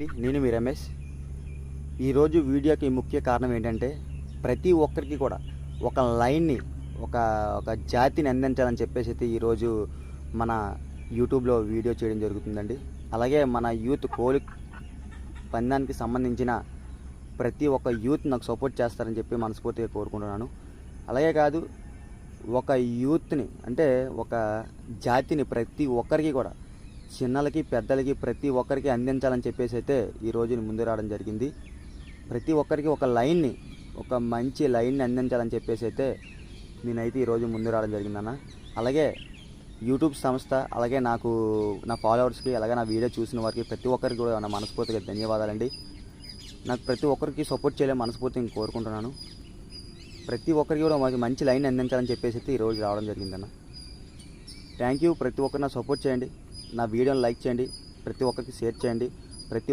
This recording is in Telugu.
నేను మీ రమేష్. ఈరోజు వీడియోకి ముఖ్య కారణం ఏంటంటే, ప్రతి ఒక్కరికి కూడా ఒక లైన్ని ఒక ఒక జాతిని అందించాలని చెప్పేసి అయితే ఈరోజు మన యూట్యూబ్లో వీడియో చేయడం జరుగుతుందండి. అలాగే మన యూత్ కోలి పందానికి సంబంధించిన ప్రతి ఒక్క యూత్ నాకు సపోర్ట్ చేస్తారని చెప్పి మనస్ఫూర్తిగా కోరుకుంటున్నాను. అలాగే కాదు, ఒక యూత్ని అంటే ఒక జాతిని ప్రతి ఒక్కరికి కూడా, చిన్నలకి పెద్దలకి ప్రతి ఒక్కరికి అందించాలని చెప్పేసి అయితే ఈరోజు ముందు రావడం జరిగింది. ప్రతి ఒక్కరికి ఒక లైన్ని, ఒక మంచి లైన్ని అందించాలని చెప్పేసి అయితే నేనైతే ఈరోజు ముందు రావడం జరిగిందన్న. అలాగే యూట్యూబ్ సంస్థ, అలాగే నా ఫాలోవర్స్కి, అలాగే నా వీడియో చూసిన వారికి ప్రతి ఒక్కరికి కూడా నా మనస్ఫూర్తిగా ధన్యవాదాలండి. నాకు ప్రతి ఒక్కరికి సపోర్ట్ చేయలేని మనస్ఫూర్తిగా కోరుకుంటున్నాను. ప్రతి ఒక్కరికి కూడా మంచి లైన్ అందించాలని చెప్పేసి అయితే ఈరోజు రావడం జరిగిందన్న. Thank you. ప్రతి ఒక్కరు నా సపోర్ట్ చేయండి, నా వీడియోని లైక్ చేయండి, ప్రతి ఒక్కరికి షేర్ చేయండి. ప్రతి